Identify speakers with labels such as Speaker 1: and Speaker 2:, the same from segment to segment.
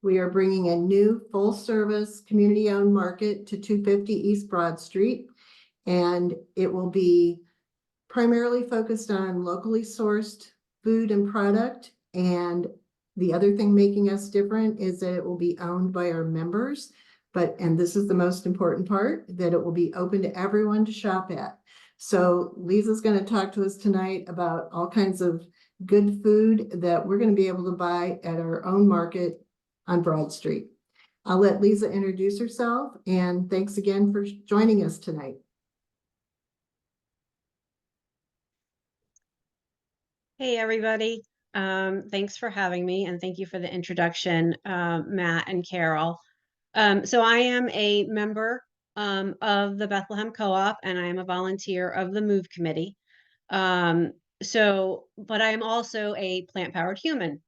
Speaker 1: We are bringing a new full-service, community-owned market to 250 East Broad Street, and it will be primarily focused on locally sourced food and product. And the other thing making us different is that it will be owned by our members, and this is the most important part, that it will be open to everyone to shop at. So Lisa's going to talk to us tonight about all kinds of good food that we're going to be able to buy at our own market on Broad Street. I'll let Liza introduce herself, and thanks again for joining us tonight.
Speaker 2: Hey, everybody. Thanks for having me, and thank you for the introduction, Matt and Carol. So I am a member of the Bethlehem Co-op, and I am a volunteer of the Move Committee. But I am also a plant-powered human.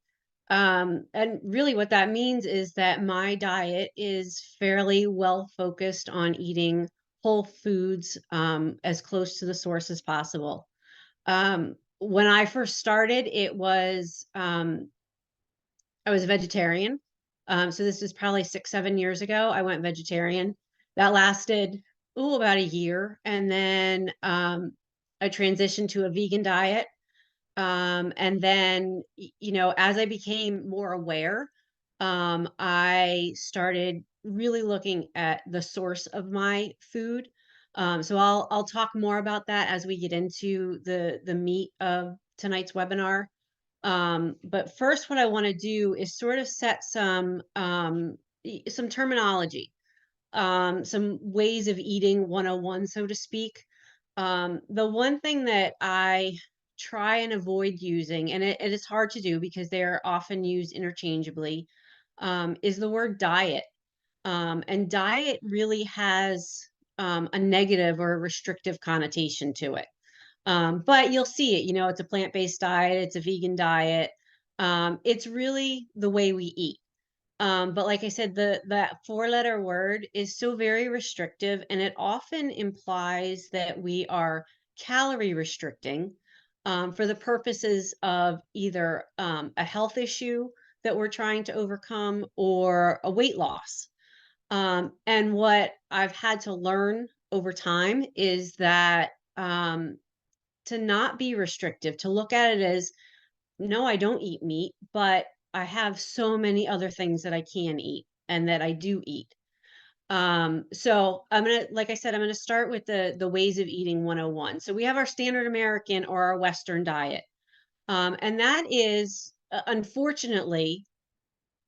Speaker 2: And really what that means is that my diet is fairly well focused on eating whole foods as close to the source as possible. When I first started, I was a vegetarian. So this was probably 6-7 years ago. I went vegetarian. That lasted about a year, and then I transitioned to a vegan diet. And then, as I became more aware, I started really looking at the source of my food. So I'll talk more about that as we get into the meat of tonight's webinar. But first, what I want to do is sort of set some terminology, some ways of eating 101, so to speak. The one thing that I try and avoid using, and it is hard to do because they're often used interchangeably, is the word diet. And diet really has a negative or a restrictive connotation to it. But you'll see it, it's a plant-based diet, it's a vegan diet. It's really the way we eat. But like I said, that 4-letter word is so very restrictive, and it often implies that we are calorie restricting for the purposes of either a health issue that we're trying to overcome or a weight loss. And what I've had to learn over time is that to not be restrictive, to look at it as, no, I don't eat meat, but I have so many other things that I can eat and that I do eat. So like I said, I'm gonna start with the ways of eating 101. So we have our standard American or our Western diet. And that is, unfortunately,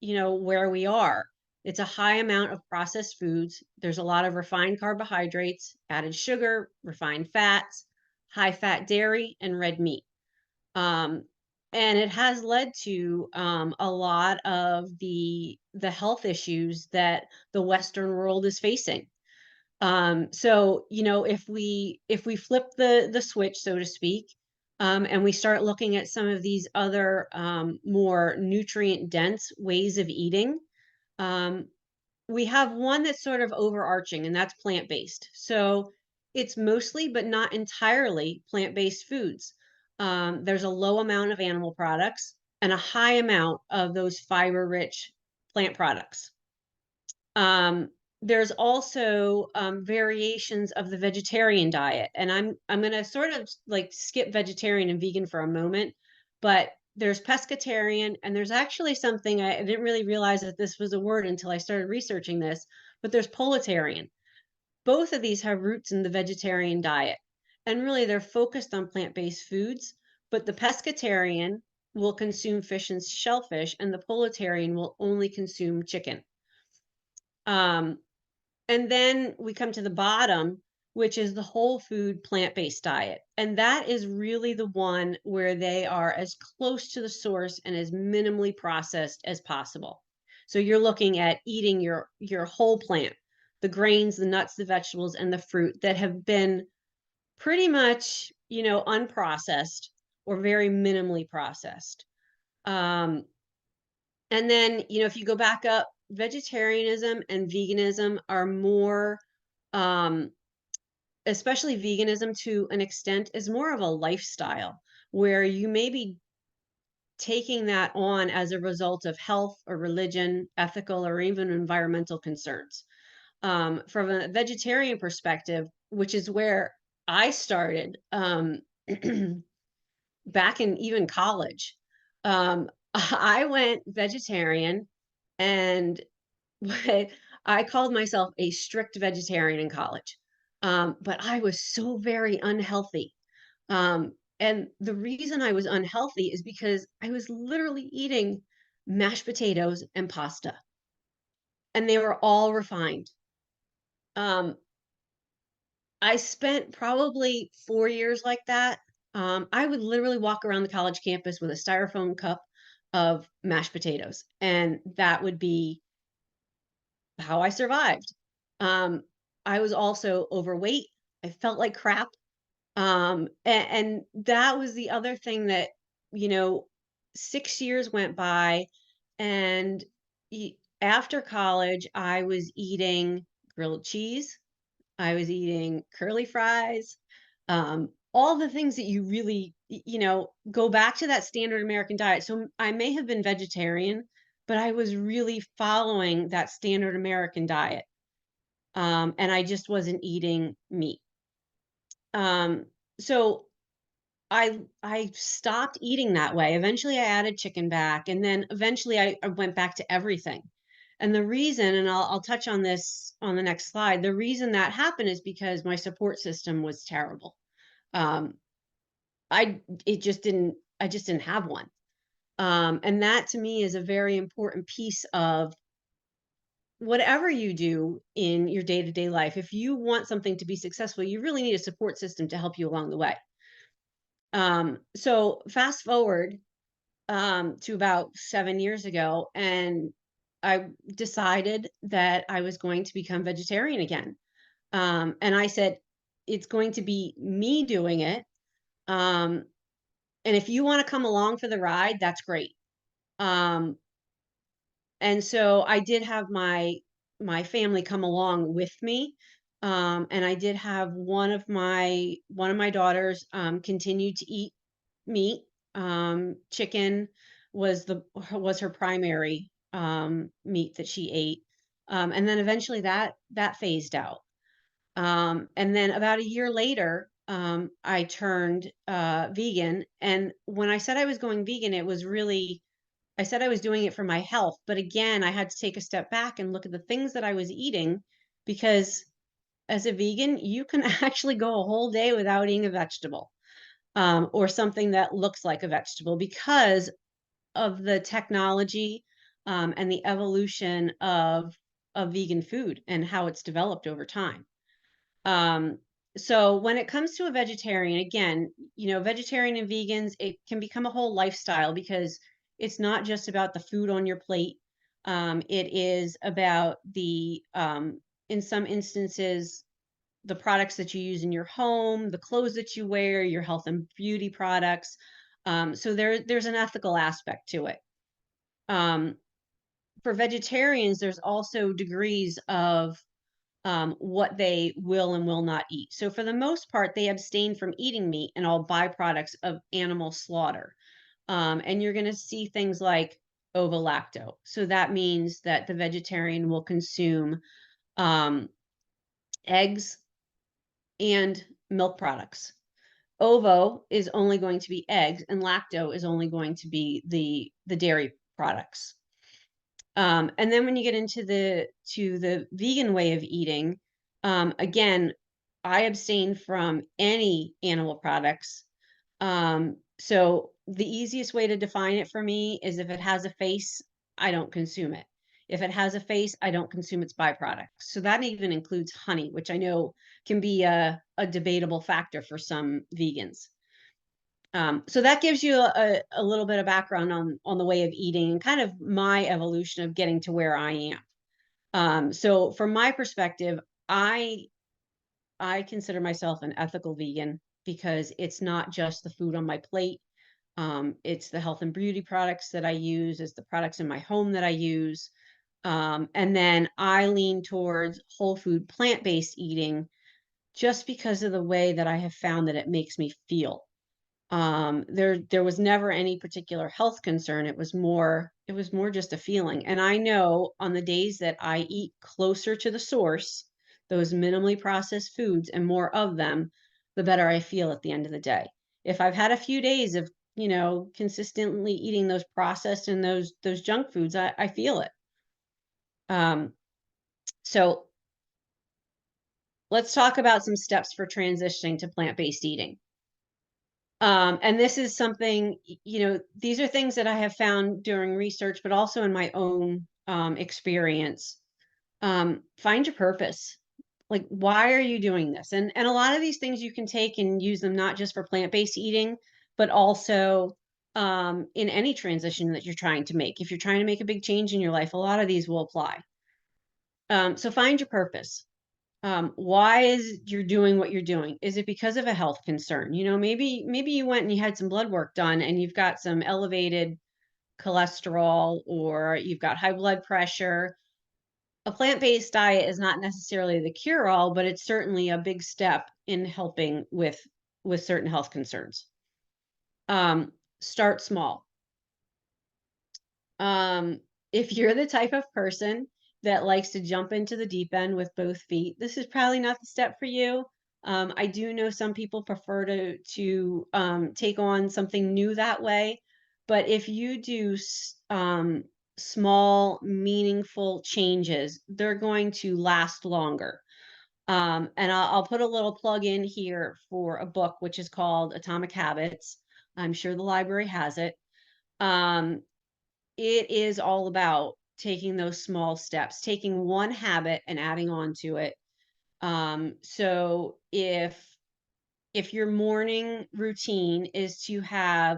Speaker 2: where we are. It's a high amount of processed foods. There's a lot of refined carbohydrates, added sugar, refined fats, high fat dairy, and red meat. And it has led to a lot of the health issues that the Western world is facing. So if we flip the switch, so to speak, and we start looking at some of these other more nutrient dense ways of eating, we have one that's sort of overarching, and that's plant-based. So it's mostly, but not entirely, plant-based foods. There's a low amount of animal products and a high amount of those fiber-rich plant products. There's also variations of the vegetarian diet, and I'm going to sort of like skip vegetarian and vegan for a moment, but there's pescatarian, and there's actually something I didn't really realize that this was a word until I started researching this, but there's politarian. Both of these have roots in the vegetarian diet, and really they're focused on plant-based foods, but the pescatarian will consume fish and shellfish, and the politarian will only consume chicken. And then we come to the bottom, which is the whole food plant-based diet. And that is really the one where they are as close to the source and as minimally processed as possible. So you're looking at eating your whole plant, the grains, the nuts, the vegetables, and the fruit that have been pretty much, unprocessed or very minimally processed. And then, if you go back up, vegetarianism and veganism are more, especially veganism to an extent, is more of a lifestyle where you may be taking that on as a result of health or religion, ethical, or even environmental concerns. From a vegetarian perspective, which is where I started back in even college, I went vegetarian, and but I called myself a strict vegetarian in college. But I was so very unhealthy. And the reason I was unhealthy is because I was literally eating mashed potatoes and pasta, and they were all refined. Um, I spent probably 4 years like that. I would literally walk around the college campus with a styrofoam cup of mashed potatoes, and that would be how I survived. Um, I was also overweight. I felt like crap. And that was the other thing that, you know, 6 years went by, and after college, I was eating grilled cheese. I was eating curly fries, all the things that you really, go back to that standard American diet. So I may have been vegetarian, but I was really following that standard American diet. And I just wasn't eating meat. Um, so I stopped eating that way. Eventually I added chicken back, and then eventually I went back to everything. And the reason, and I'll touch on this on the next slide, the reason that happened is because my support system was terrible. Um, I just didn't have one. And that to me is a very important piece of whatever you do in your day-to-day life. If you want something to be successful, you really need a support system to help you along the way. So fast forward to about 7 years ago, and I decided that I was going to become vegetarian again. And I said, it's going to be me doing it. Um, and if you want to come along for the ride, that's great. Um, and so I did have my family come along with me. And I did have one of my daughters continue to eat meat. Chicken was her primary meat that she ate. And then eventually that phased out. And then about a year later, I turned vegan. And when I said I was going vegan, it was really, I said I was doing it for my health. But again, I had to take a step back and look at the things that I was eating, because as a vegan, you can actually go a whole day without eating a vegetable, or something that looks like a vegetable, because of the technology, and the evolution of vegan food and how it's developed over time. Um, so when it comes to a vegetarian, again, vegetarian and vegans, it can become a whole lifestyle, because it's not just about the food on your plate. It is about in some instances, the products that you use in your home, the clothes that you wear, your health and beauty products. So there's an ethical aspect to it. Um, for vegetarians, there's also degrees of what they will and will not eat. So for the most part, they abstain from eating meat and all byproducts of animal slaughter. And you're going to see things like ovo-lacto. So that means that the vegetarian will consume um, eggs and milk products. Ovo is only going to be eggs, and lacto is only going to be the dairy products. And then when you get into the vegan way of eating, again, I abstain from any animal products. So the easiest way to define it for me is, if it has a face, I don't consume it. If it has a face, I don't consume its byproducts. So that even includes honey, which I know can be a debatable factor for some vegans. So that gives you a little bit of background on the way of eating and kind of my evolution of getting to where I am. So from my perspective, I I consider myself an ethical vegan, because it's not just the food on my plate. It's the health and beauty products that I use, it's the products in my home that I use. And then I lean towards whole food, plant-based eating, just because of the way that I have found that it makes me feel. There was never any particular health concern. It was more just a feeling. And I know on the days that I eat closer to the source, those minimally processed foods and more of them, the better I feel at the end of the day. If I've had a few days of, consistently eating those processed and those junk foods, I feel it. So let's talk about some steps for transitioning to plant-based eating. And this is something, these are things that I have found during research, but also in my own experience. Find your purpose. Like, why are you doing this? And a lot of these things you can take and use them not just for plant-based eating, but also in any transition that you're trying to make. If you're trying to make a big change in your life, a lot of these will apply. So find your purpose. Why is you're doing what you're doing? Is it because of a health concern? Maybe you went and you had some blood work done and you've got some elevated cholesterol or you've got high blood pressure. A plant-based diet is not necessarily the cure-all, but it's certainly a big step in helping with certain health concerns. Start small. If you're the type of person that likes to jump into the deep end with both feet, this is probably not the step for you. I do know some people prefer to take on something new that way, but if you do small, meaningful changes, they're going to last longer. And I'll put a little plug in here for a book which is called Atomic Habits. I'm sure the library has it. It is all about taking those small steps, taking one habit and adding on to it. So if your morning routine is to have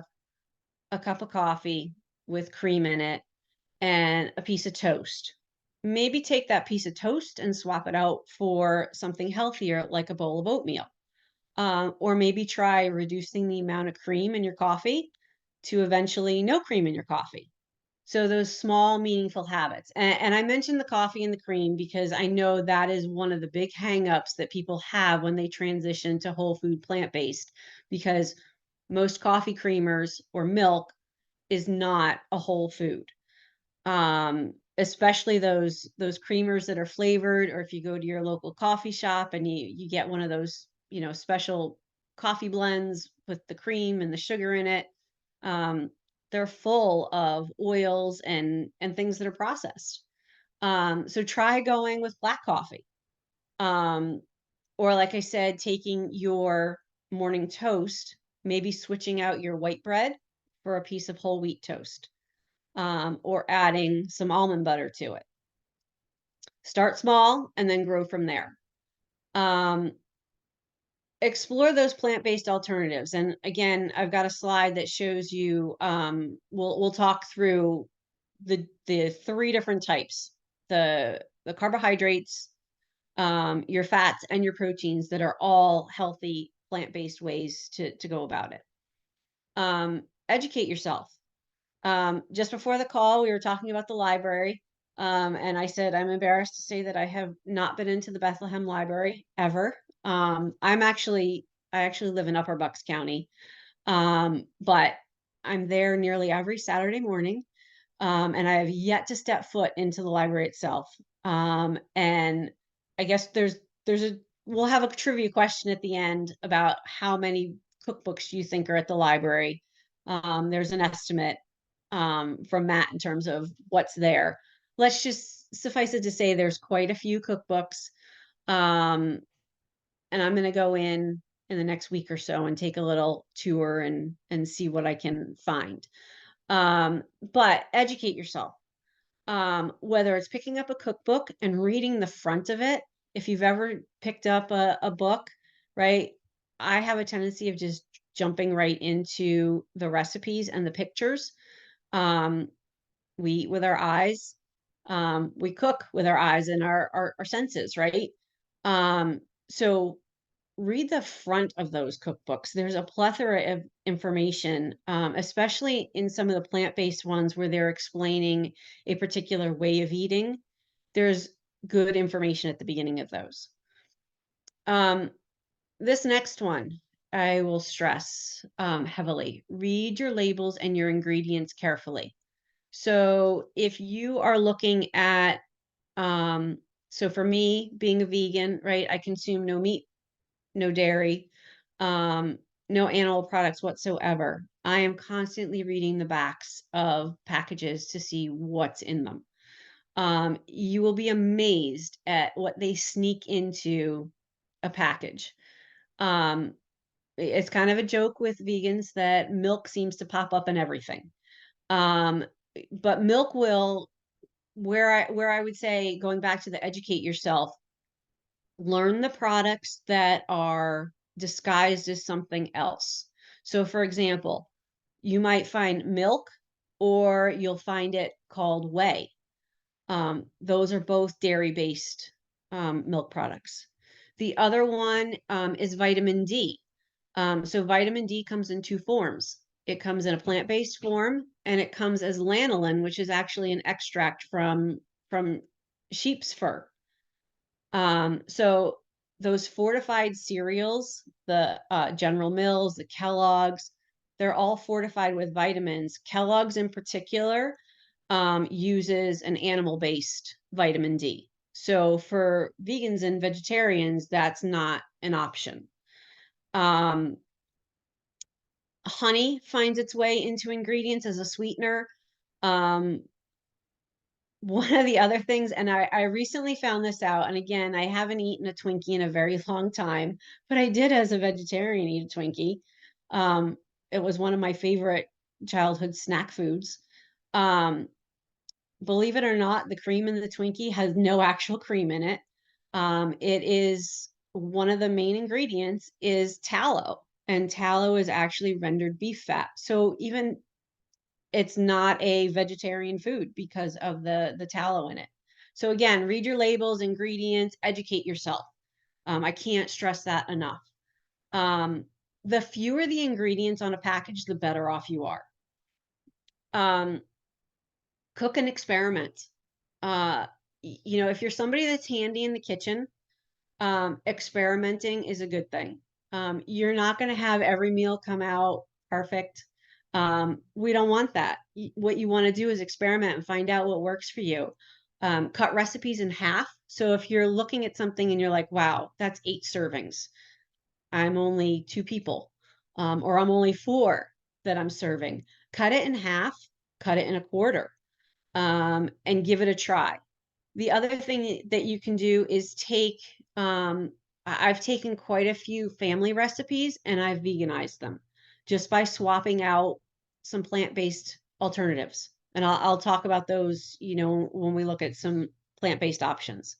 Speaker 2: a cup of coffee with cream in it and a piece of toast, maybe take that piece of toast and swap it out for something healthier like a bowl of oatmeal. Or maybe try reducing the amount of cream in your coffee to eventually no cream in your coffee. So those small, meaningful habits. And I mentioned the coffee and the cream because I know that is one of the big hangups that people have when they transition to whole food plant-based, because most coffee creamers or milk is not a whole food. Especially those creamers that are flavored, or if you go to your local coffee shop and you get one of those, special coffee blends with the cream and the sugar in it. They're full of oils and things that are processed. So try going with black coffee. Um, or like I said, taking your morning toast, maybe switching out your white bread for a piece of whole wheat toast, or adding some almond butter to it. Start small and then grow from there. Um, Explore those plant-based alternatives. And again, I've got a slide that shows you, we'll talk through the three different types, the carbohydrates, your fats and your proteins that are all healthy plant-based ways to go about it. Educate yourself. Just before the call, we were talking about the library. And I said, I'm embarrassed to say that I have not been into the Bethlehem Library ever. I actually live in Upper Bucks County. But I'm there nearly every Saturday morning. And I have yet to step foot into the library itself. And I guess we'll have a trivia question at the end about how many cookbooks you think are at the library. There's an estimate from Matt in terms of what's there. Let's just suffice it to say there's quite a few cookbooks. And I'm going to go in the next week or so and take a little tour and see what I can find. But educate yourself. Whether it's picking up a cookbook and reading the front of it, if you've ever picked up a book, right? I have a tendency of just jumping right into the recipes and the pictures. We eat with our eyes. We cook with our eyes and our senses, right? So read the front of those cookbooks. There's a plethora of information, especially in some of the plant-based ones where they're explaining a particular way of eating. There's good information at the beginning of those. This next one, I will stress heavily. Read your labels and your ingredients carefully. So if you are looking at, so for me, being a vegan, right, I consume no meat, no dairy, um, no animal products whatsoever. I am constantly reading the backs of packages to see what's in them. You will be amazed at what they sneak into a package. Um, it's kind of a joke with vegans that milk seems to pop up in everything. Um, but milk will, where I would say, going back to the educate yourself, learn the products that are disguised as something else. So for example, you might find milk or you'll find it called whey. Those are both dairy-based milk products. The other one is vitamin D. So vitamin D comes in two forms. It comes in a plant-based form, and it comes as lanolin, which is actually an extract from sheep's fur. So those fortified cereals, the General Mills, the Kellogg's, they're all fortified with vitamins. Kellogg's in particular uses an animal-based vitamin D. So for vegans and vegetarians, that's not an option. Um, Honey finds its way into ingredients as a sweetener. Um, One of the other things, and I recently found this out, and again, I haven't eaten a Twinkie in a very long time, but I did as a vegetarian eat a Twinkie. Um, it was one of my favorite childhood snack foods. Um, Believe it or not, the cream in the Twinkie has no actual cream in it. It is one of the main ingredients is tallow, and tallow is actually rendered beef fat. So even it's not a vegetarian food because of the tallow in it. So again, read your labels, ingredients, educate yourself. I can't stress that enough. Um, the fewer the ingredients on a package, the better off you are. Um, Cook and experiment. If you're somebody that's handy in the kitchen, experimenting is a good thing. You're not going to have every meal come out perfect. We don't want that. What you want to do is experiment and find out what works for you. Cut recipes in half. So if you're looking at something and you're like, wow, that's 8 servings. I'm only 2 people, or I'm only 4 that I'm serving. Cut it in half, cut it in a quarter, and give it a try. The other thing that you can do is take, I've taken quite a few family recipes and I've veganized them just by swapping out some plant-based alternatives. And I'll talk about those, when we look at some plant-based options.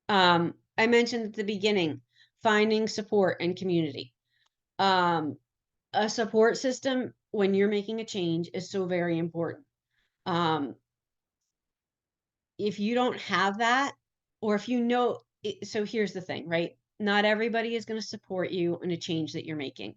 Speaker 2: I mentioned at the beginning, finding support and community. Um, a support system when you're making a change is so very important. Um, if you don't have that, or if so here's the thing, right? Not everybody is going to support you in a change that you're making.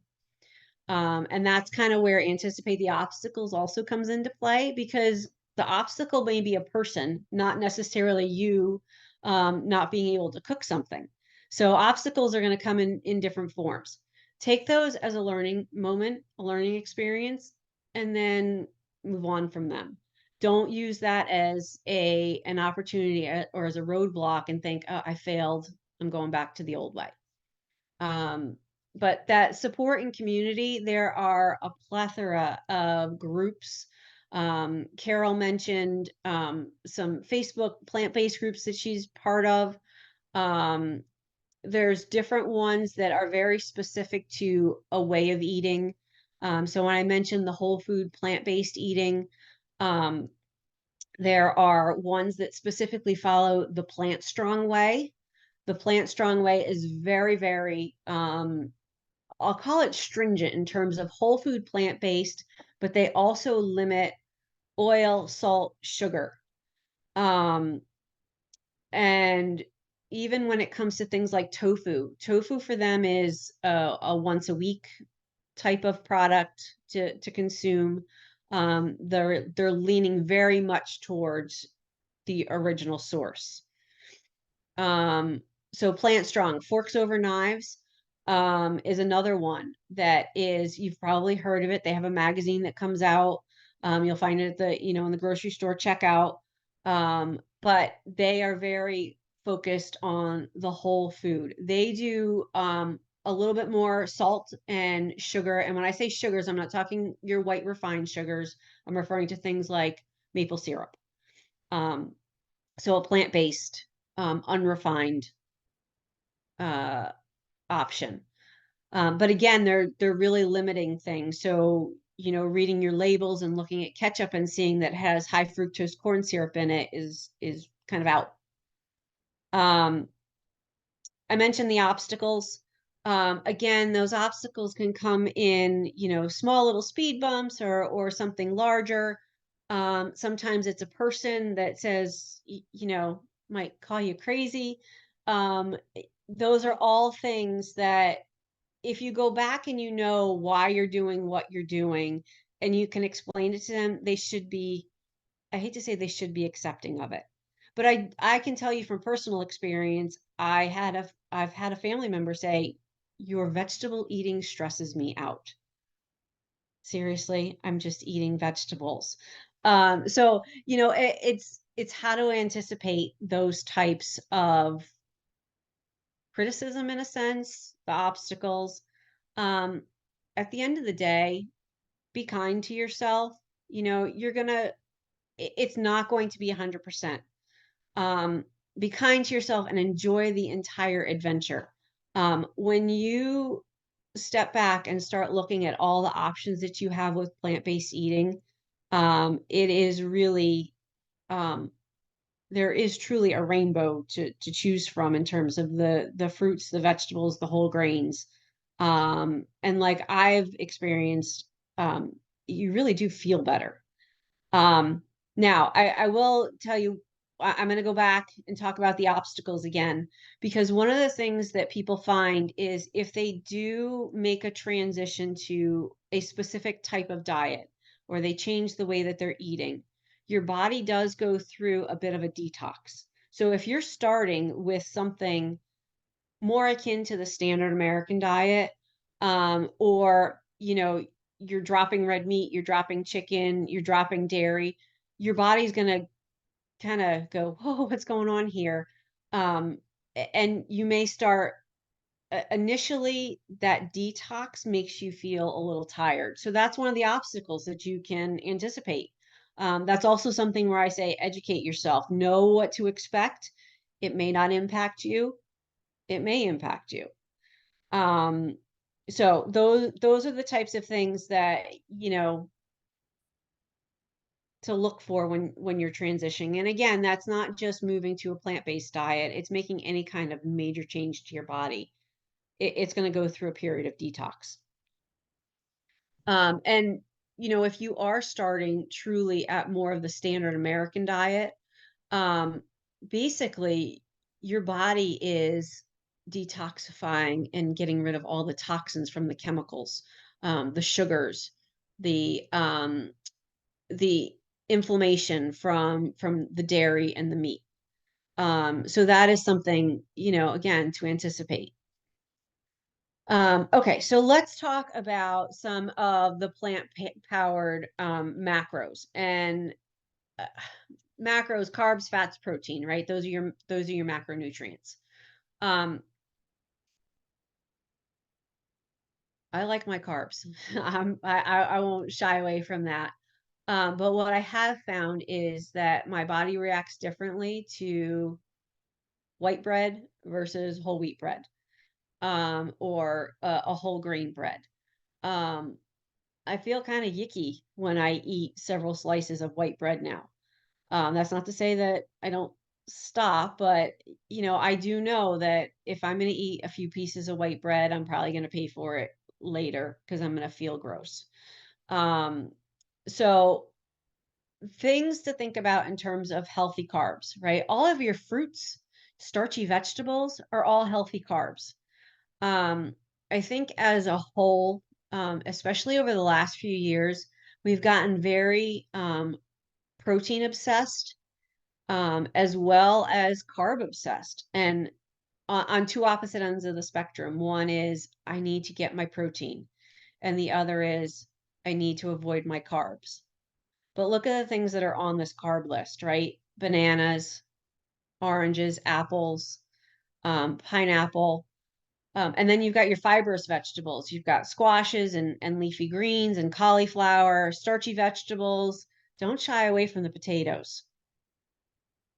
Speaker 2: And that's kind of where anticipate the obstacles also comes into play, because the obstacle may be a person, not necessarily you not being able to cook something. So obstacles are going to come in different forms. Take those as a learning moment, a learning experience, and then move on from them. Don't use that as an opportunity or as a roadblock and think, oh, I failed. I'm going back to the old way. But that support and community, there are a plethora of groups. Carol mentioned some Facebook plant-based groups that she's part of. There's different ones that are very specific to a way of eating. So when I mentioned the whole food plant-based eating, um, there are ones that specifically follow the Plant Strong way. The Plant Strong way is very, very, I'll call it stringent in terms of whole food plant-based, but they also limit oil, salt, sugar. And even when it comes to things like tofu for them is a once a week type of product to consume. They're leaning very much towards the original source. So Plant Strong, forks over knives. is another one that is, you've probably heard of it. They have a magazine that comes out. You'll find it at the, in the grocery store checkout. But they are very focused on the whole food. They do a little bit more salt and sugar. And when I say sugars, I'm not talking your white refined sugars. I'm referring to things like maple syrup. So a plant-based, unrefined uh, option. But again, they're really limiting things. So, reading your labels and looking at ketchup and seeing that it has high fructose corn syrup in it is kind of out. I mentioned the obstacles. Again, those obstacles can come in, small little speed bumps or something larger. Sometimes it's a person that says, might call you crazy. Those are all things that if you go back and you know why you're doing what you're doing and you can explain it to them, they should be, I hate to say they should be accepting of it. But I can tell you from personal experience, I've had a family member say, "Your vegetable eating stresses me out." Seriously, I'm just eating vegetables. So, it's how to anticipate those types of criticism in a sense, the obstacles. Um, at the end of the day, be kind to yourself. You're gonna, it's not going to be 100%. Um, be kind to yourself and enjoy the entire adventure. When you step back and start looking at all the options that you have with plant-based eating, it is really, um, there is truly a rainbow to choose from in terms of the fruits, the vegetables, the whole grains. And like I've experienced, um, you really do feel better. Um, Now I will tell you, I'm going to go back and talk about the obstacles again, because one of the things that people find is if they do make a transition to a specific type of diet or they change the way that they're eating, your body does go through a bit of a detox. So if you're starting with something more akin to the standard American diet, or you're dropping red meat, you're dropping chicken, you're dropping dairy, your body's gonna kind of go, "Oh, what's going on here?" And you may start initially that detox makes you feel a little tired. So that's one of the obstacles that you can anticipate. That's also something where I say educate yourself, know what to expect. It may not impact you, it may impact you. Um, so those are the types of things that, to look for when you're transitioning. And again, that's not just moving to a plant-based diet, it's making any kind of major change to your body. It's going to go through a period of detox. And if you are starting truly at more of the standard American diet, um, basically your body is detoxifying and getting rid of all the toxins from the chemicals, the sugars, the inflammation from the dairy and the meat. So that is something, again, to anticipate. Okay, so let's talk about some of the plant-powered macros and uh, macros, carbs, fats, protein, right? Those are your macronutrients. Um, I like my carbs. I won't shy away from that. But what I have found is that my body reacts differently to white bread versus whole wheat bread, or a whole grain bread. Um, I feel kind of yicky when I eat several slices of white bread now. That's not to say that I don't stop, but I do know that if I'm going to eat a few pieces of white bread, I'm probably going to pay for it later because I'm going to feel gross. Um, so things to think about in terms of healthy carbs, right? All of your fruits, starchy vegetables are all healthy carbs. Um, I think as a whole, especially over the last few years, we've gotten very protein obsessed, as well as carb obsessed. And on two opposite ends of the spectrum. One is I need to get my protein, and the other is I need to avoid my carbs. But look at the things that are on this carb list, right? Bananas, oranges, apples, pineapple. And then you've got your fibrous vegetables. You've got squashes and leafy greens and cauliflower, starchy vegetables. Don't shy away from the potatoes.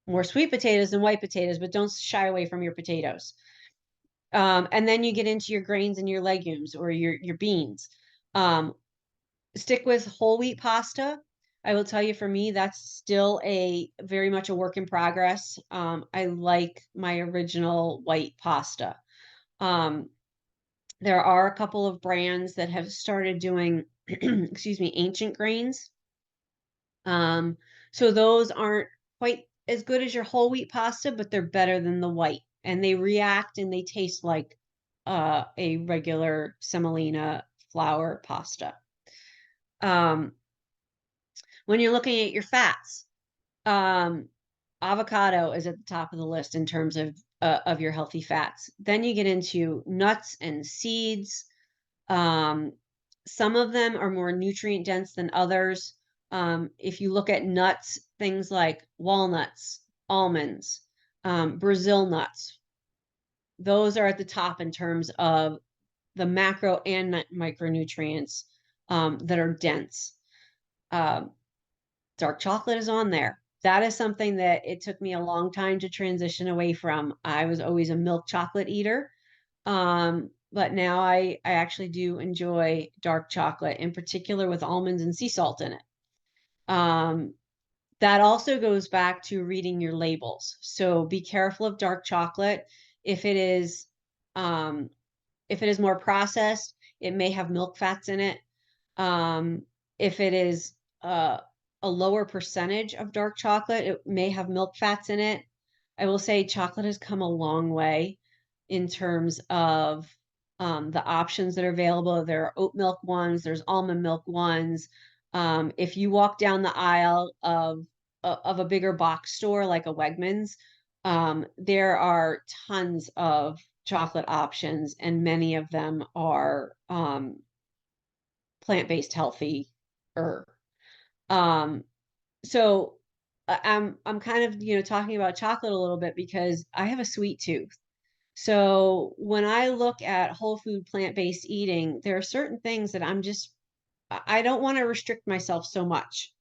Speaker 2: More sweet potatoes than white potatoes, but don't shy away from your potatoes. And then you get into your grains and your legumes or your beans. Stick with whole wheat pasta. I will tell you, for me, that's still a very much a work in progress. I like my original white pasta. There are a couple of brands that have started doing, excuse me, ancient grains. So those aren't quite as good as your whole wheat pasta, but they're better than the white, and they react and they taste like a regular semolina flour pasta. When you're looking at your fats, avocado is at the top of the list in terms of your healthy fats. Then you get into nuts and seeds. Some of them are more nutrient dense than others. If you look at nuts, things like walnuts, almonds, Brazil nuts, those are at the top in terms of the macro and micronutrients that are dense. Dark chocolate is on there. That is something that it took me a long time to transition away from. I was always a milk chocolate eater. But now I actually do enjoy dark chocolate, in particular with almonds and sea salt in it. That also goes back to reading your labels. So be careful of dark chocolate. If it is more processed, it may have milk fats in it. If it is a lower percentage of dark chocolate, it may have milk fats in it. I will say chocolate has come a long way in terms of the options that are available. There are oat milk ones, there's almond milk ones. If you walk down the aisle of a bigger box store like a Wegmans, there are tons of chocolate options, and many of them are plant-based healthy. Um, so I'm kind of, talking about chocolate a little bit because I have a sweet tooth. So when I look at whole food plant-based eating, there are certain things that I don't want to restrict myself so much.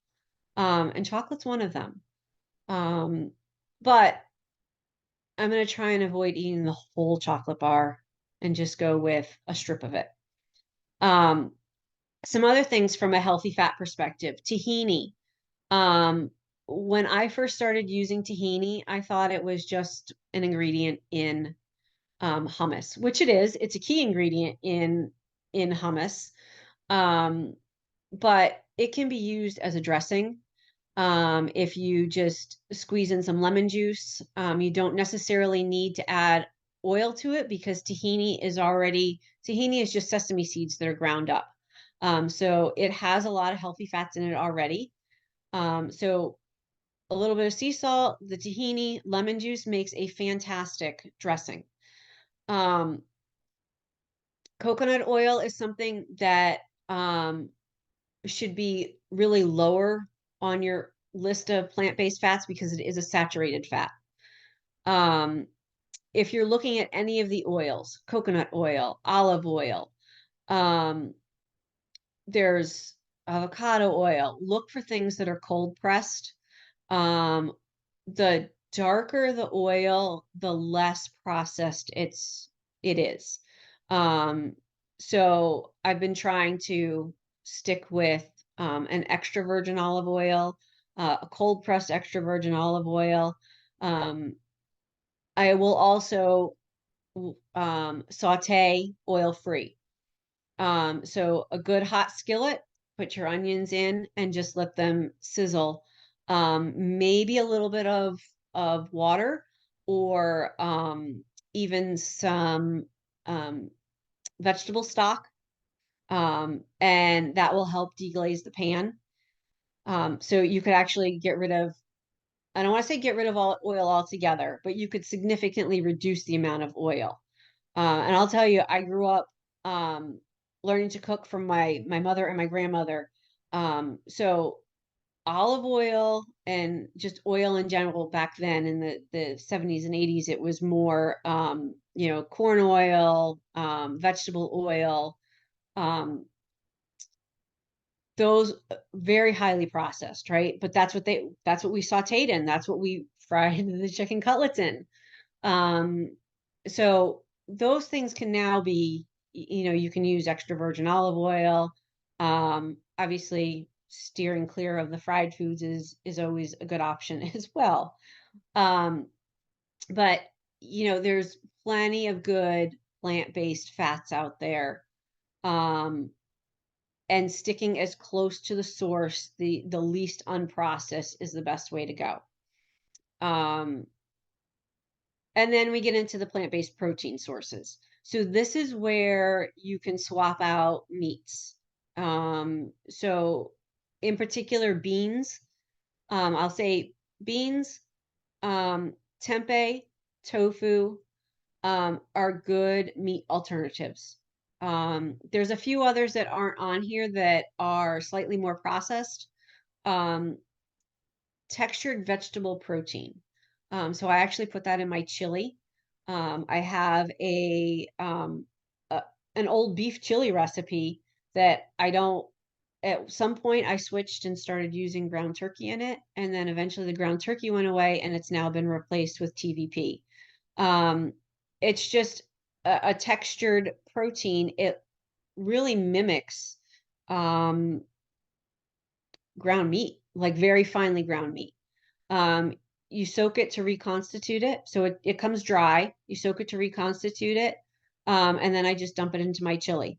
Speaker 2: And chocolate's one of them. But I'm going to try and avoid eating the whole chocolate bar and just go with a strip of it. Some other things from a healthy fat perspective, tahini. When I first started using tahini, I thought it was just an ingredient in hummus, which it is. It's a key ingredient in hummus, but it can be used as a dressing. If you just squeeze in some lemon juice, you don't necessarily need to add oil to it because tahini is just sesame seeds that are ground up. So it has a lot of healthy fats in it already. So a little bit of sea salt, the tahini, lemon juice makes a fantastic dressing. Coconut oil is something that should be really lower on your list of plant-based fats because it is a saturated fat. If you're looking at any of the oils, coconut oil, olive oil, there's avocado oil, look for things that are cold pressed. The darker the oil, the less processed it is. So I've been trying to stick with an extra virgin olive oil, a cold pressed extra virgin olive oil. I will also saute oil free. So a good hot skillet, put your onions in and just let them sizzle. Maybe a little bit of water or even some vegetable stock, and that will help deglaze the pan. So you could actually get rid of I don't want to say get rid of all oil altogether, but you could significantly reduce the amount of oil. And I'll tell you, I grew up learning to cook from my mother and my grandmother. So olive oil and just oil in general back then in the 70s and 80s, it was more corn oil, vegetable oil, um, those very highly processed, right? But that's what we sauteed in. That's what we fried the chicken cutlets in. Um, so those things can now be, you can use extra virgin olive oil. Obviously steering clear of the fried foods is always a good option as well. Um, but there's plenty of good plant-based fats out there. Um, and sticking as close to the source, the least unprocessed is the best way to go. Um, and then we get into the plant-based protein sources. So this is where you can swap out meats. So in particular, beans. I'll say beans, tempeh, tofu, are good meat alternatives. There's a few others that aren't on here that are slightly more processed. Um, Textured vegetable protein. So I actually put that in my chili. I have an old beef chili recipe that I don't. At some point, I switched and started using ground turkey in it, and then eventually the ground turkey went away, and it's now been replaced with TVP. Um, it's just a textured protein. It really mimics um, ground meat, like very finely ground meat. Um, you soak it to reconstitute it. So it comes dry. You soak it to reconstitute it. And then I just dump it into my chili.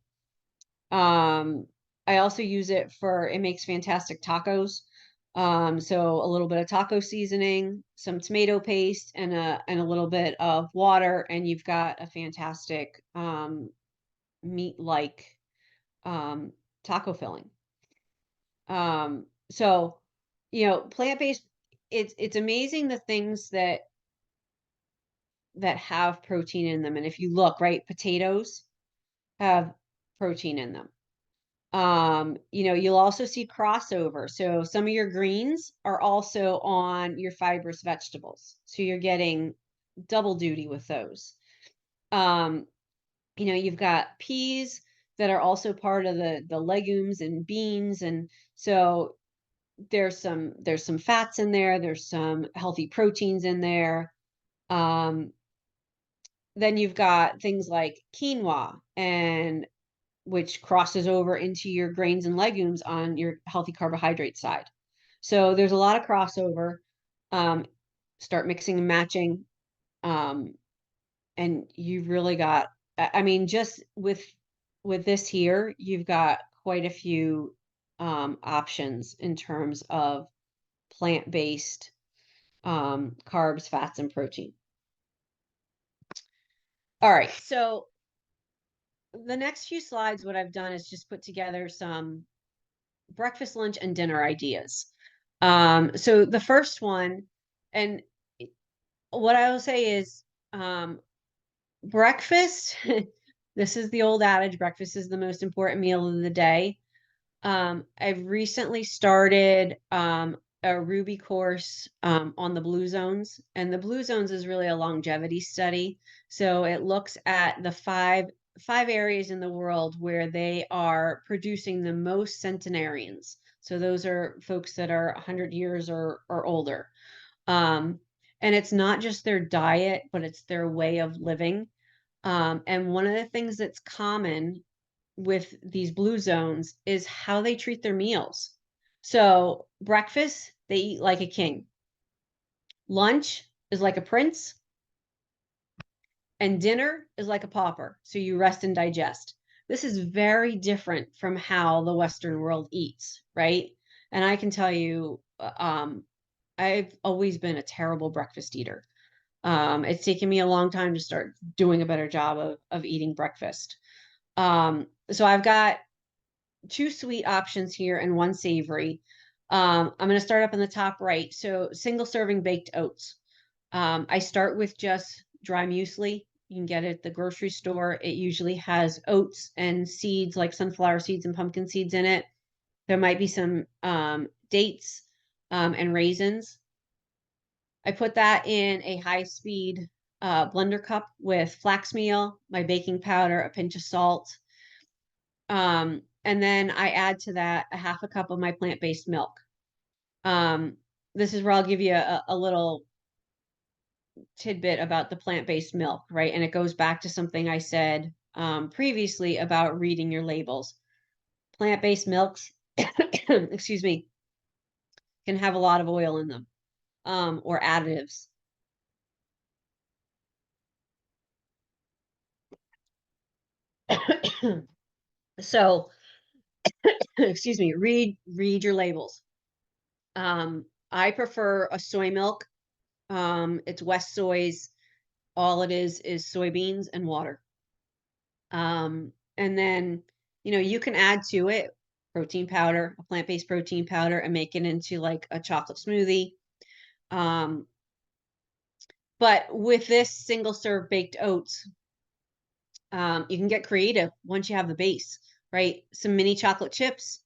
Speaker 2: Um, I also use it it makes fantastic tacos. So a little bit of taco seasoning, some tomato paste, and a little bit of water, and you've got a fantastic meat-like um, taco filling. So plant-based, it's amazing the things that have protein in them. And if you look, right, potatoes have protein in them. You'll also see crossover. So some of your greens are also on your fibrous vegetables. So you're getting double duty with those. Um, you've got peas that are also part of the legumes and beans. And so there's some fats in there, there's some healthy proteins in there. Then you've got things like quinoa, and which crosses over into your grains and legumes on your healthy carbohydrate side. So there's a lot of crossover. Start mixing and matching. And you've really got, I mean, just with this here, you've got quite a few options in terms of plant-based carbs, fats, and protein. All right, so the next few slides, what I've done is just put together some breakfast, lunch, and dinner ideas. So the first one, and what I will say is breakfast, this is the old adage, breakfast is the most important meal of the day. I've recently started a Ruby course on the blue zones, and the blue zones is really a longevity study. So it looks at the five areas in the world where they are producing the most centenarians. So those are folks that are 100 years or older. And it's not just their diet, but it's their way of living. And one of the things that's common with these blue zones is how they treat their meals. So breakfast, they eat like a king. Lunch is like a prince. And dinner is like a pauper. So you rest and digest. This is very different from how the Western world eats, right? And I can tell you, I've always been a terrible breakfast eater. It's taken me a long time to start doing a better job of eating breakfast. So I've got two sweet options here and one savory. I'm going to start up in the top right. So single serving baked oats. I start with just dry muesli. You can get it at the grocery store. It usually has oats and seeds like sunflower seeds and pumpkin seeds in it. There might be some dates and raisins. I put that in a high-speed blender cup with flax meal, my baking powder, a pinch of salt. And then I add to that a half a cup of my plant-based milk. This is where I'll give you a little tidbit about the plant-based milk, right? And it goes back to something I said previously about reading your labels. Plant-based milks, excuse me, can have a lot of oil in them or additives. So, excuse me, read your labels. I prefer a soy milk. It's West Soy's. All it is soybeans and water. And then, you can add to it protein powder, a plant-based protein powder, and make it into like a chocolate smoothie. But with this single serve baked oats, you can get creative once you have the base, right? Some mini chocolate chips,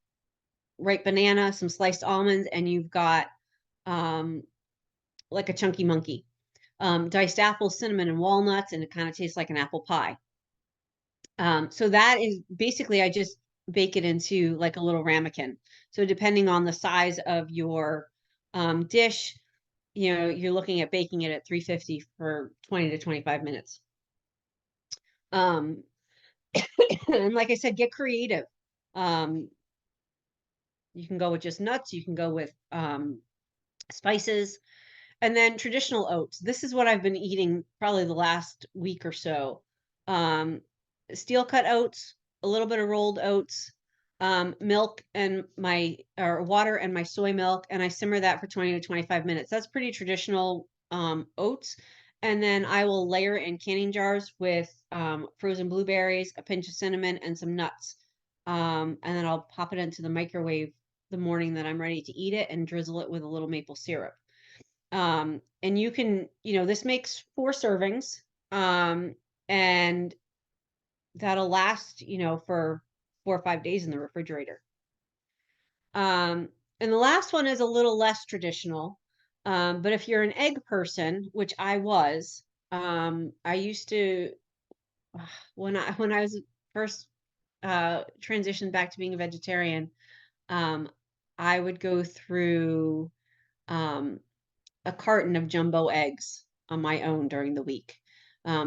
Speaker 2: ripe banana, some sliced almonds, and you've got like a chunky monkey. Diced apples, cinnamon, and walnuts, and it kind of tastes like an apple pie. So that is basically, I just bake it into like a little ramekin. So depending on the size of your dish, you're looking at baking it at 350 for 20 to 25 minutes. And like I said, get creative. You can go with just nuts. You can go with spices. And then traditional oats. This is what I've been eating probably the last week or so. Steel cut oats, a little bit of rolled oats, milk and water and my soy milk, and I simmer that for 20 to 25 minutes. That's pretty traditional oats. And then I will layer it in canning jars with frozen blueberries, a pinch of cinnamon, and some nuts. And then I'll pop it into the microwave the morning that I'm ready to eat it and drizzle it with a little maple syrup. And you can, this makes 4 servings. And that'll last, for 4 or 5 days in the refrigerator. And the last one is a little less traditional. But if you're an egg person, which I was, I used to, when I was first transitioned back to being a vegetarian, I would go through a carton of jumbo eggs on my own during the week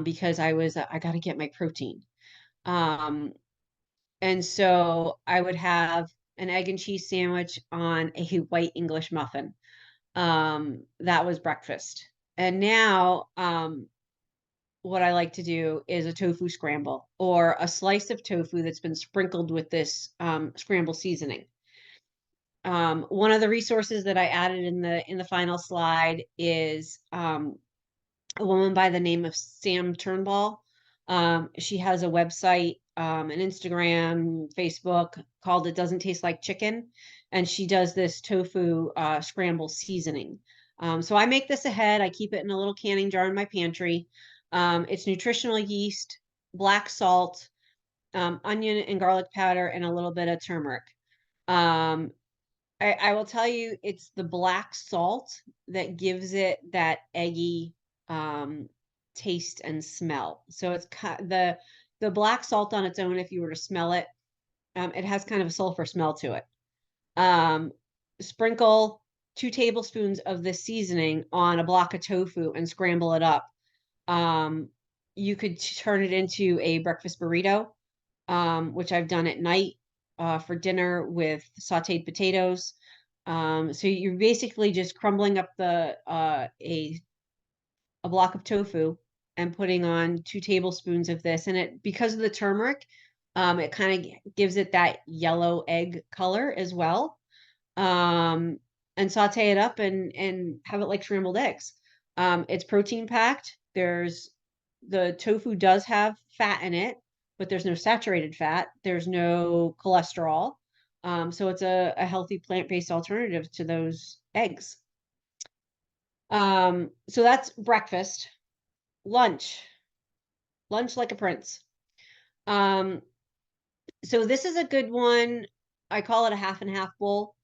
Speaker 2: because I got to get my protein. And so I would have an egg and cheese sandwich on a white English muffin. That was breakfast. And now, what I like to do is a tofu scramble or a slice of tofu that's been sprinkled with this scramble seasoning. One of the resources that I added in the final slide is a woman by the name of Sam Turnbull. She has a website, an Instagram, Facebook called It Doesn't Taste Like Chicken. And she does this tofu scramble seasoning. So I make this ahead. I keep it in a little canning jar in my pantry. It's nutritional yeast, black salt, onion and garlic powder, and a little bit of turmeric. I will tell you, it's the black salt that gives it that eggy taste and smell. So it's the black salt on its own, if you were to smell it, it has kind of a sulfur smell to it. Sprinkle 2 tablespoons of this seasoning on a block of tofu and scramble it up. You could turn it into a breakfast burrito, which I've done at night for dinner with sauteed potatoes. So you're basically just crumbling up a block of tofu and putting on 2 tablespoons of this. And it, because of the turmeric, it kind of gives it that yellow egg color as well. And saute it up and have it like scrambled eggs. It's protein packed. The tofu does have fat in it, but there's no saturated fat. There's no cholesterol. So it's a healthy plant-based alternative to those eggs. So that's breakfast. Lunch. Lunch like a prince. Um, so this is a good one. I call it a half and half bowl.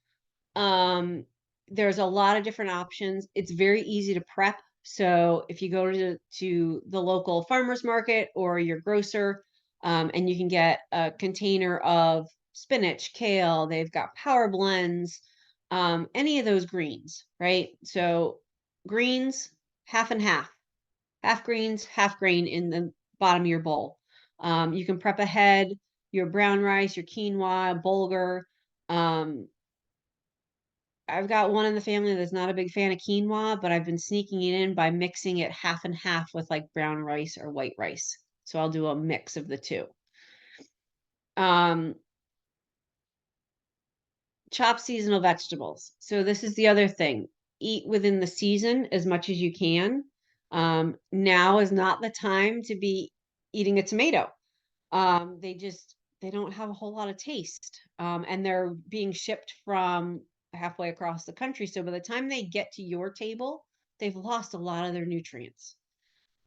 Speaker 2: There's a lot of different options. It's very easy to prep. So if you go to the local farmer's market or your grocer, and you can get a container of spinach, kale, they've got power blends, any of those greens, right? So greens, half and half greens, half grain in the bottom of your bowl. You can prep ahead your brown rice, your quinoa, bulgur. Um, I've got one in the family that's not a big fan of quinoa, but I've been sneaking it in by mixing it half and half with like brown rice or white rice. So I'll do a mix of the two. Um, Chop seasonal vegetables. So this is the other thing. Eat within the season as much as you can. Now is not the time to be eating a tomato. They don't have a whole lot of taste. And they're being shipped from halfway across the country. So by the time they get to your table, they've lost a lot of their nutrients.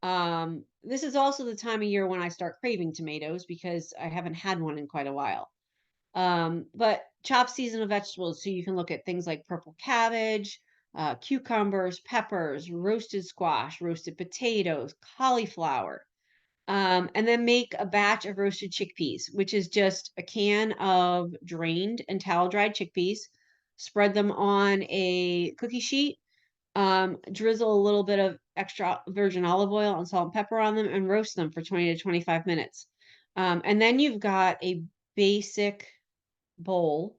Speaker 2: This is also the time of year when I start craving tomatoes because I haven't had one in quite a while. But chop seasonal vegetables, so you can look at things like purple cabbage, cucumbers, peppers, roasted squash, roasted potatoes, cauliflower. And then make a batch of roasted chickpeas, which is just a can of drained and towel dried chickpeas. Spread them on a cookie sheet. Drizzle a little bit of extra virgin olive oil and salt and pepper on them and roast them for 20 to 25 minutes. And then you've got a basic bowl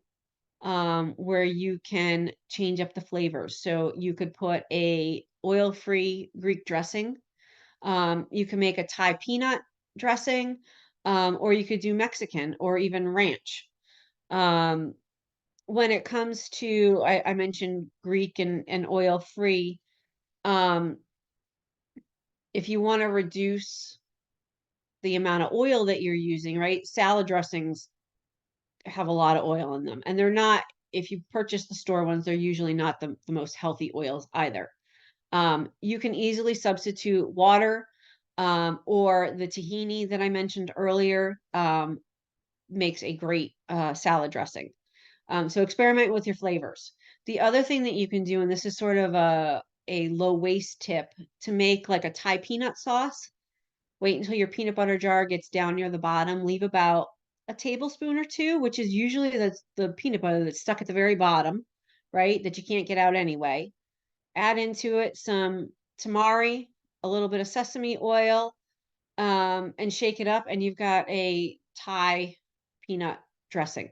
Speaker 2: where you can change up the flavors. So you could put a oil-free Greek dressing. You can make a Thai peanut dressing, or you could do Mexican or even ranch. Um, when it comes to, I mentioned Greek and oil-free. Um, if you want to reduce the amount of oil that you're using, right? Salad dressings have a lot of oil in them, and they're not, if you purchase the store ones, they're usually not the most healthy oils either. You can easily substitute water, or the tahini that I mentioned earlier, makes a great salad dressing. So experiment with your flavors. The other thing that you can do, and this is sort of a low waste tip, to make like a Thai peanut sauce. Wait until your peanut butter jar gets down near the bottom. Leave about a tablespoon or two, which is usually the peanut butter that's stuck at the very bottom, right? That you can't get out anyway. Add into it some tamari, a little bit of sesame oil, and shake it up, and you've got a Thai peanut dressing.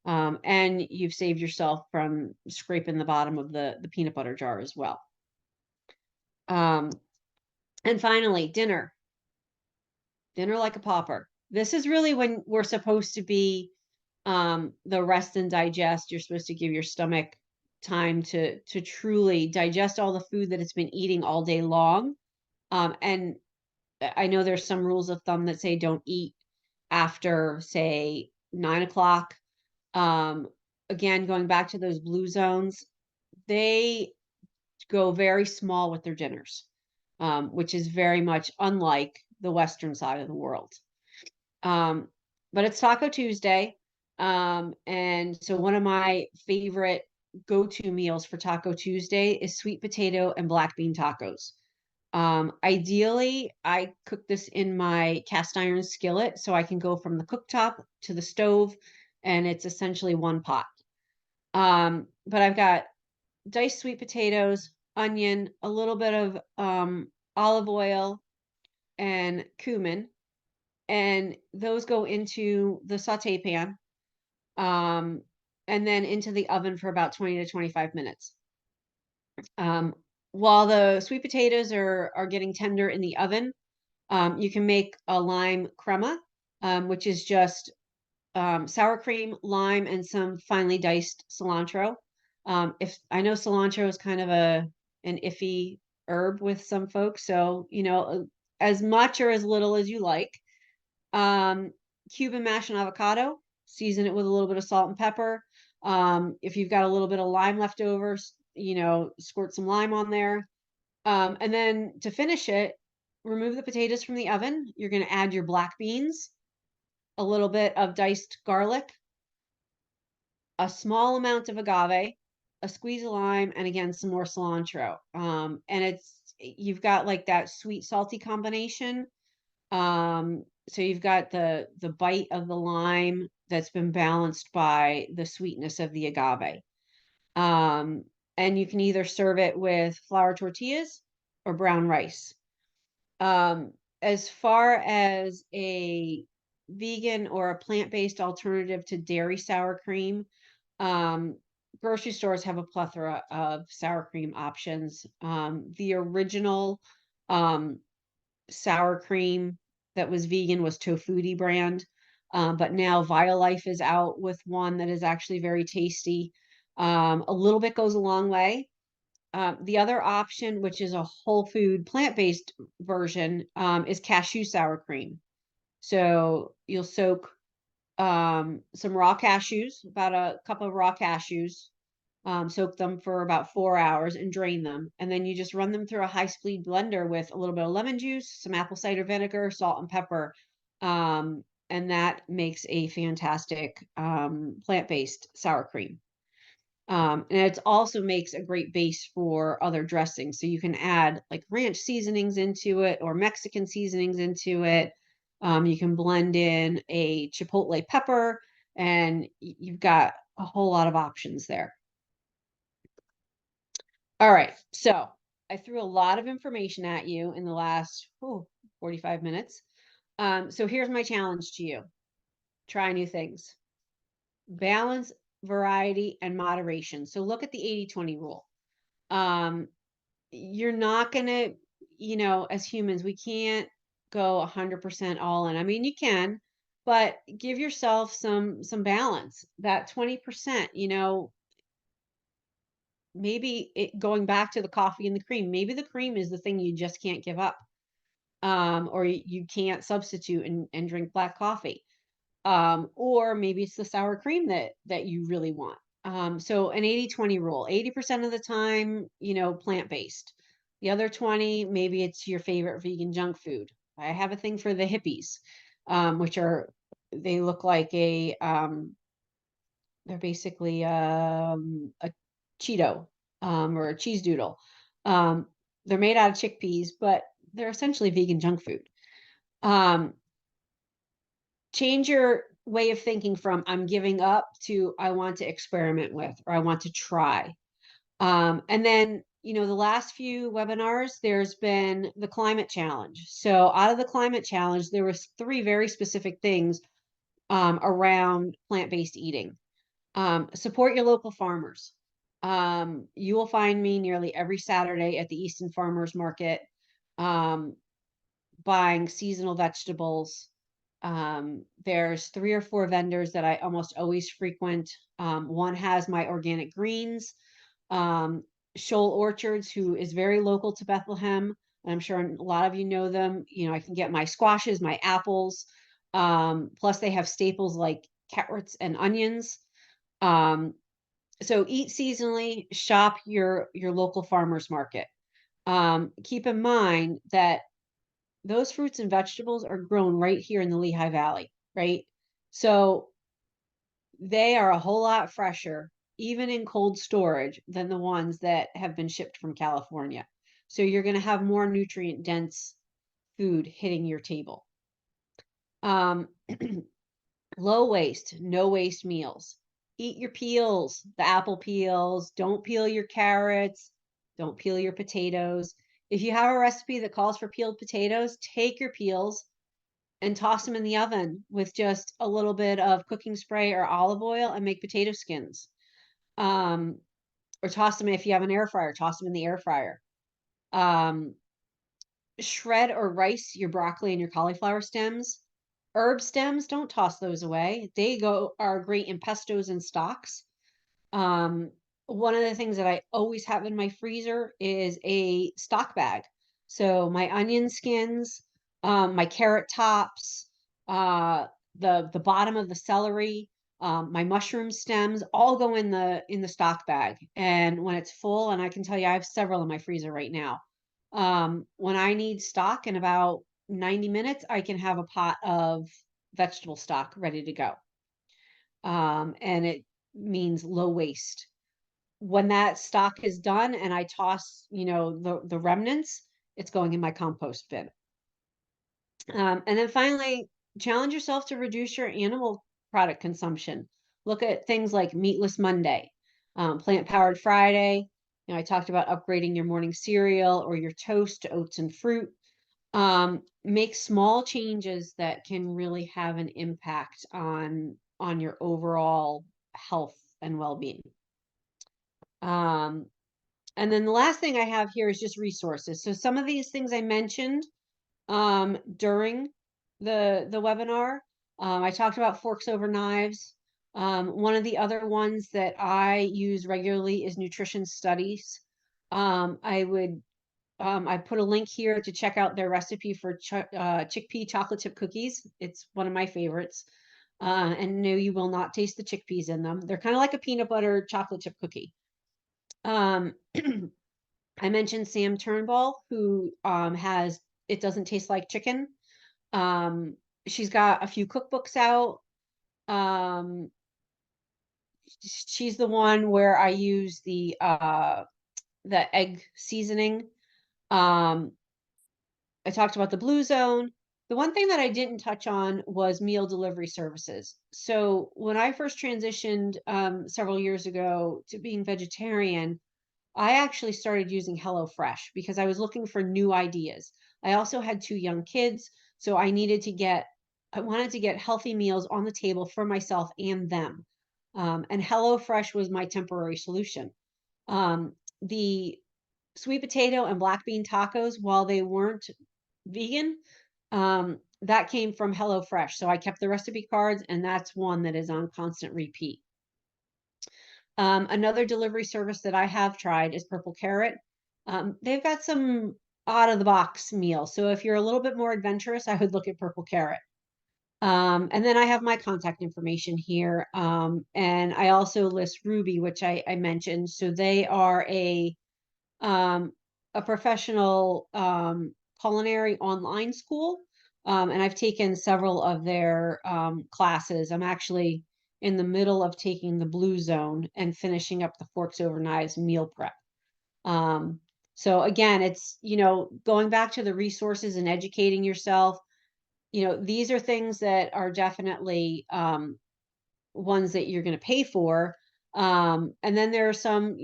Speaker 2: And you've saved yourself from scraping the bottom of the peanut butter jar as well. Um, and finally, dinner. Dinner like a pauper. This is really when we're supposed to be the rest and digest. You're supposed to give your stomach time to truly digest all the food that it's been eating all day long. And I know there's some rules of thumb that say don't eat after, say, 9 o'clock. Um, Again, going back to those blue zones, they go very small with their dinners, which is very much unlike the Western side of the world. Um, but it's Taco Tuesday. And so one of my favorite go-to meals for Taco Tuesday is sweet potato and black bean tacos. Ideally, I cook this in my cast iron skillet so I can go from the cooktop to the stove, and it's essentially one pot. But I've got diced sweet potatoes, onion, a little bit of olive oil, and cumin, and those go into the saute pan, um, and then into the oven for about 20 to 25 minutes. Um, while the sweet potatoes are getting tender in the oven, you can make a lime crema, which is just sour cream, lime, and some finely diced cilantro. If I know cilantro is kind of an iffy herb with some folks, so as much or as little as you like. Cuban mash and avocado, season it with a little bit of salt and pepper. If you've got a little bit of lime left over, squirt some lime on there. And then to finish it, remove the potatoes from the oven. You're going to add your black beans, a little bit of diced garlic, a small amount of agave, a squeeze of lime, and again, some more cilantro. And you've got like that sweet salty combination. So you've got the bite of the lime that's been balanced by the sweetness of the agave. And you can either serve it with flour tortillas or brown rice. As far as a vegan or a plant-based alternative to dairy sour cream, grocery stores have a plethora of sour cream options. The original sour cream that was vegan was Tofuti brand, but now Violife is out with one that is actually very tasty. A little bit goes a long way. The other option, which is a whole food plant-based version, is cashew sour cream. So you'll soak some raw cashews, about a cup of raw cashews, soak them for about 4 hours and drain them. And then you just run them through a high-speed blender with a little bit of lemon juice, some apple cider vinegar, salt and pepper. And that makes a fantastic plant-based sour cream. And it also makes a great base for other dressings. So you can add like ranch seasonings into it or Mexican seasonings into it. You can blend in a chipotle pepper, and you've got a whole lot of options there. All right. So I threw a lot of information at you in the last 45 minutes. So here's my challenge to you. Try new things. Balance, variety, and moderation. So look at the 80-20 rule. You're not going to, as humans, we can't go 100% all in. I mean, you can, but give yourself some balance. That 20%, maybe going back to the coffee and the cream, maybe the cream is the thing you just can't give up. Or you can't substitute and drink black coffee. Or maybe it's the sour cream that you really want. So an 80-20 rule, 80% of the time, plant-based. The other 20, maybe it's your favorite vegan junk food. I have a thing for the hippies, which they look like they're basically a Cheeto, or a cheese doodle. They're made out of chickpeas, but they're essentially vegan junk food. Change your way of thinking from I'm giving up to I want to experiment with, or I want to try. And then, the last few webinars, there's been the climate challenge. So out of the climate challenge, there was 3 very specific things around plant-based eating. Support your local farmers. You will find me nearly every Saturday at the Easton Farmers Market, buying seasonal vegetables. There's 3 or 4 vendors that I almost always frequent. One has my organic greens. Shoal Orchards, who is very local to Bethlehem, and I'm sure a lot of you know them. I can get my squashes, my apples. Plus they have staples like carrots and onions. So eat seasonally, shop your local farmers market. Keep in mind that those fruits and vegetables are grown right here in the Lehigh Valley, right? So they are a whole lot fresher, even in cold storage, than the ones that have been shipped from California. So you're going to have more nutrient dense food hitting your table. Low waste, no waste meals. Eat your peels, the apple peels. Don't peel your carrots. Don't peel your potatoes. If you have a recipe that calls for peeled potatoes, take your peels and toss them in the oven with just a little bit of cooking spray or olive oil and make potato skins. Or toss them, if you have an air fryer, toss them in the air fryer. Shred or rice your broccoli and your cauliflower stems. Herb stems, don't toss those away. They are great in pestos and stocks. One of the things that I always have in my freezer is a stock bag. So my onion skins, my carrot tops, the bottom of the celery, my mushroom stems all go in the stock bag. And when it's full, and I can tell you I have several in my freezer right now. When I need stock in about 90 minutes, I can have a pot of vegetable stock ready to go. And it means low waste. When that stock is done and I toss, the remnants, it's going in my compost bin. And then finally, challenge yourself to reduce your animal product consumption. Look at things like Meatless Monday, Plant Powered Friday. I talked about upgrading your morning cereal or your toast to oats and fruit. Make small changes that can really have an impact on your overall health and well-being. And then the last thing I have here is just resources. So some of these things I mentioned during the webinar. I talked about forks over knives. One of the other ones that I use regularly is nutrition studies. I put a link here to check out their recipe for chickpea chocolate chip cookies. It's one of my favorites. And no, you will not taste the chickpeas in them. They're kind of like a peanut butter chocolate chip cookie. I mentioned Sam Turnbull, who has It Doesn't Taste Like Chicken. She's got a few cookbooks out. She's the one where I use the egg seasoning. I talked about the Blue Zone. The one thing that I didn't touch on was meal delivery services. So when I first transitioned several years ago to being vegetarian, I actually started using HelloFresh because I was looking for new ideas. I also had 2 young kids, so I wanted to get healthy meals on the table for myself and them. And HelloFresh was my temporary solution. The sweet potato and black bean tacos, while they weren't vegan, that came from HelloFresh. So I kept the recipe cards, and that's one that is on constant repeat. Another delivery service that I have tried is Purple Carrot. They've got some out of the box meals. So if you're a little bit more adventurous, I would look at Purple Carrot. And then I have my contact information here. And I also list Rouxbe, which I mentioned. So they are a professional culinary online school. And I've taken several of their classes. I'm actually in the middle of taking the Blue Zone and finishing up the Forks Over Knives meal prep. So again, it's, going back to the resources and educating yourself. These are things that are definitely ones that you're going to pay for. And then there are some,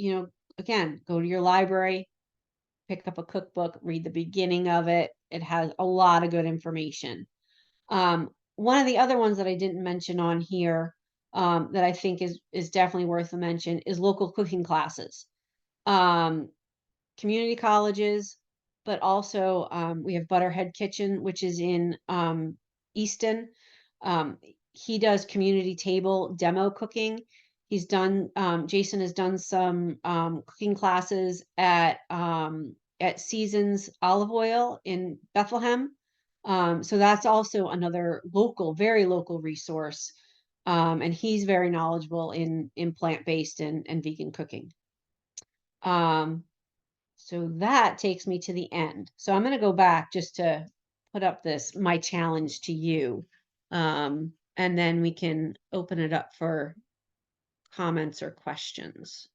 Speaker 2: again, go to your library, pick up a cookbook, read the beginning of it. It has a lot of good information. One of the other ones that I didn't mention on here that I think is definitely worth a mention is local cooking classes. Community colleges, but also we have Butterhead Kitchen, which is in Easton. He does community table demo cooking. Jason has done some cooking classes at Seasons Olive Oil in Bethlehem. So that's also another very local resource. And he's very knowledgeable in plant-based and vegan cooking. So that takes me to the end. So I'm going to go back just to put up my challenge to you. And then we can open it up for comments or questions.